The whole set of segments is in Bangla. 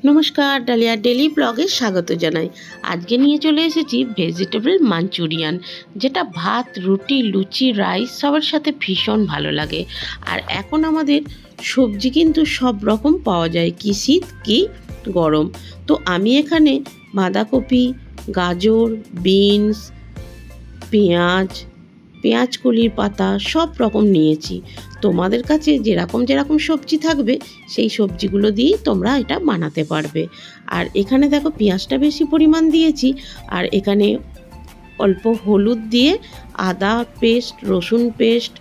নমস্কার, ডালিয়া ডেলি ব্লগে স্বাগত জানাই। আজকে নিয়ে চলে এসেছি ভেজিটেবল মাঞ্চুরিয়ান, যেটা ভাত, রুটি, লুচি, রাইস সবার সাথে ভীষণ ভালো লাগে। আর এখন আমাদের সবজি কিন্তু সব রকম পাওয়া যায়, কি শীত কি গরম। তো আমি এখানে বাঁধাকপি, গাজর, বিনস, পেঁয়াজ কলির পাতা সব রকম নিয়েছি। তোমাদের কাছে যেরকম সবজি থাকবে সেই সবজিগুলো দিয়েই তোমরা এটা বানাতে পারবে। আর এখানে দেখো পেঁয়াজটা বেশি পরিমাণ দিয়েছি, আর এখানে অল্প হলুদ দিয়ে আদা পেস্ট, রসুন পেস্ট,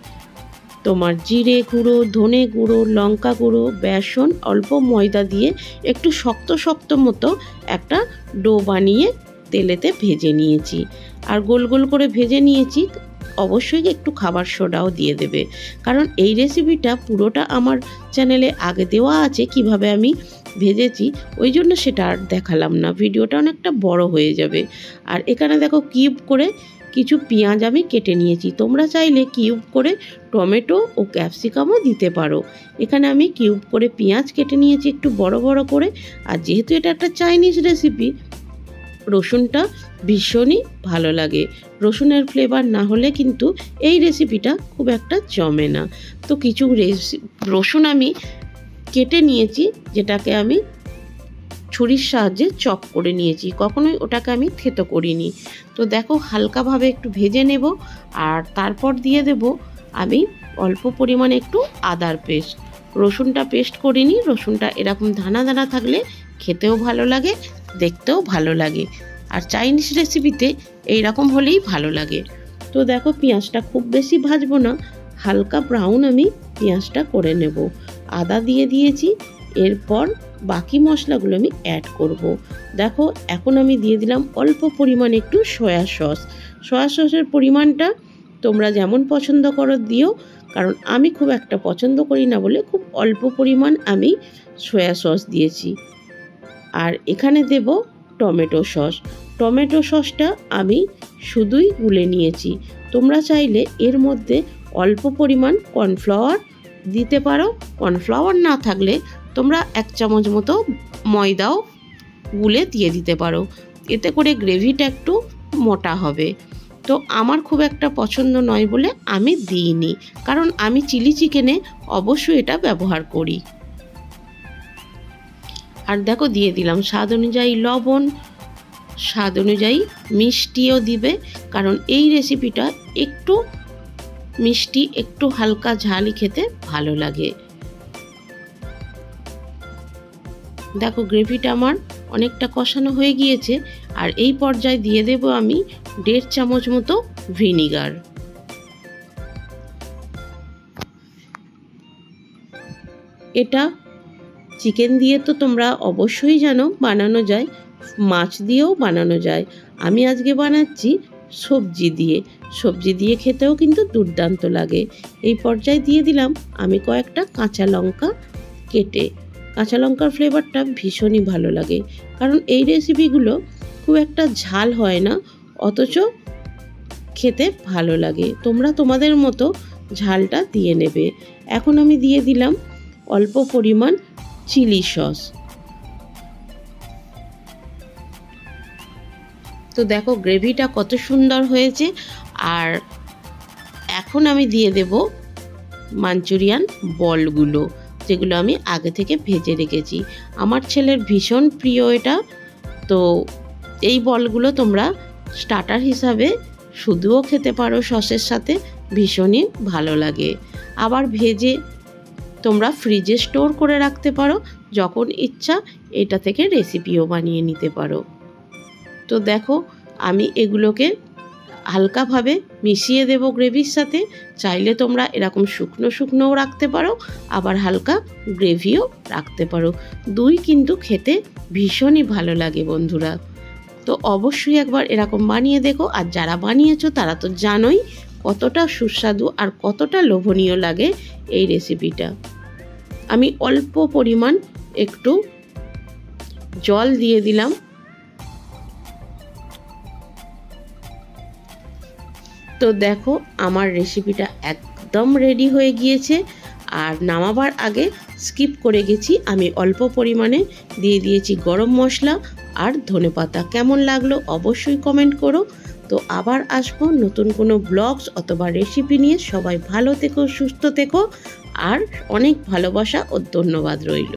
তোমার জিরে গুঁড়ো, ধনে গুঁড়ো, লঙ্কা গুঁড়ো, বেসন, অল্প ময়দা দিয়ে একটু শক্ত শক্ত মতো একটা ডো বানিয়ে তেলেতে ভেজে নিয়েছি। আর গোল গোল করে ভেজে নিয়েছি। অবশ্যই একটু খাবার সোডাও দিয়ে দেবে, কারণ এই রেসিপিটা পুরোটা আমার চ্যানেলে আগে দেওয়া আছে কিভাবে আমি ভেজেছি, ওই জন্য সেটা আর দেখালাম না, ভিডিওটা অনেকটা বড় হয়ে যাবে। আর এখানে দেখো কিউব করে কিছু পেঁয়াজ আমি কেটে নিয়েছি। তোমরা চাইলে কিউব করে টমেটো ও ক্যাপসিকামও দিতে পারো। এখানে আমি কিউব করে পেঁয়াজ কেটে নিয়েছি একটু বড় বড় করে। আর যেহেতু এটা একটা চাইনিজ রেসিপি, রসুনটা ভীষণই ভালো লাগে। রসুনের ফ্লেভার না হলে কিন্তু এই রেসিপিটা খুব একটা জমে না। তো কিছু রসুন আমি কেটে নিয়েছি, যেটাকে আমি ছুরির সাহায্যে চপ করে নিয়েছি, কখনোই ওটাকে আমি থেতো করিনি। তো দেখো হালকাভাবে একটু ভেজে নেব। আর তারপর দিয়ে দেব আমি অল্প পরিমাণে একটু আদার পেস্ট। রসুনটা পেস্ট করিনি, রসুনটা এরকম দানা দানা থাকলে খেতেও ভালো লাগে, দেখতেও ভালো লাগে। আর চাইনিজ রেসিপিতে এইরকম হলেই ভালো লাগে। তো দেখো পেঁয়াজটা খুব বেশি ভাজবো না, হালকা ব্রাউন আমি পেঁয়াজটা করে নেব। আদা দিয়ে দিয়েছি, এরপর বাকি মশলাগুলো আমি অ্যাড করব। দেখো এখন আমি দিয়ে দিলাম অল্প পরিমাণে একটু সয়া সসের পরিমাণটা তোমরা যেমন পছন্দ করো দিও, কারণ আমি খুব একটা পছন্দ করি না বলে খুব অল্প পরিমাণ আমি সয়া সস দিয়েছি। আর এখানে দেব টমেটো সসটা আমি শুধুই গুলে নিয়েছি। তোমরা চাইলে এর মধ্যে অল্প পরিমাণ কর্নফ্লাওয়ার দিতে পারো। কর্নফ্লাওয়ার না থাকলে তোমরা 1 চামচ মতো ময়দাও গুলে দিয়ে দিতে পারো, এতে করে গ্রেভিটা একটু মোটা হবে। তো আমার খুব একটা পছন্দ নয় বলে আমি দিইনি, কারণ আমি চিলি চিকেনে অবশ্যই এটা ব্যবহার করি। আর দেখো দিয়ে দিলাম স্বাদ অনুযায়ী লবণ, স্বাদ অনুযায়ী মিষ্টিও দিবে, কারণ এই রেসিপিটা একটু মিষ্টি, একটু হালকা ঝালই খেতে ভালো লাগে। দেখো গ্রেভিটা আমার অনেকটা কষানো হয়ে গিয়েছে। আর এই পর্যায়ে দিয়ে দেব আমি 1.5 চামচ মতো ভিনিগার। এটা চিকেন দিয়ে তো তোমরা অবশ্যই জানো বানানো যায়, মাছ দিয়েও বানানো যায়। আমি আজকে বানাচ্ছি সবজি দিয়ে খেতেও কিন্তু দুর্দান্ত লাগে। এই পর্যায়ে দিয়ে দিলাম আমি কয়েকটা কাঁচা লঙ্কা কেটে। কাঁচা লঙ্কার ফ্লেভারটা ভীষণই ভালো লাগে, কারণ এই রেসিপিগুলো খুব একটা ঝাল হয় না, অথচ খেতে ভালো লাগে। তোমরা তোমাদের মতো ঝালটা দিয়ে নেবে। এখন আমি দিয়ে দিলাম অল্প পরিমাণ চিলি সস। তো দেখো গ্রেভিটা কত সুন্দর হয়েছে। আর এখন আমি দিয়ে দেব মাঞ্চুরিয়ান বলগুলো, যেগুলো আমি আগে থেকে ভেজে রেখেছি। আমার ছেলের ভীষণ প্রিয় এটা। তো এই বলগুলো তোমরা স্টার্টার হিসাবে শুধুও খেতে পারো সসের সাথে, ভীষণই ভালো লাগে। আবার ভেজে তোমরা ফ্রিজে স্টোর করে রাখতে পারো, যখন ইচ্ছা এটা থেকে রেসিপিও বানিয়ে নিতে পারো। তো দেখো আমি এগুলোকে হালকাভাবে মিশিয়ে দেব গ্রেভির সাথে। চাইলে তোমরা এরকম শুকনোও রাখতে পারো, আবার হালকা গ্রেভিও রাখতে পারো। দুই কিন্তু খেতে ভীষণই ভালো লাগে বন্ধুরা। তো অবশ্যই একবার এরকম বানিয়ে দেখো। আর যারা বানিয়েছো তারা তো জানোই কতটা সুস্বাদু আর কতটা লোভনীয় লাগে এই রেসিপিটা। আমি অল্প পরিমাণ একটু জল দিয়ে দিলাম। তো দেখো আমার রেসিপিটা একদম রেডি হয়ে গিয়েছে। আর নামাবার আগে স্কিপ করে গেছি, আমি অল্প পরিমাণে দিয়ে দিয়েছি গরম মশলা আর ধনেপাতা। কেমন লাগলো অবশ্যই কমেন্ট করো। তো আবার আসবো নতুন কোনো ব্লগস অথবা রেসিপি নিয়ে। সবাই ভালো থেকো, সুস্থ থেকো, আর অনেক ভালোবাসা ও ধন্যবাদ রইল।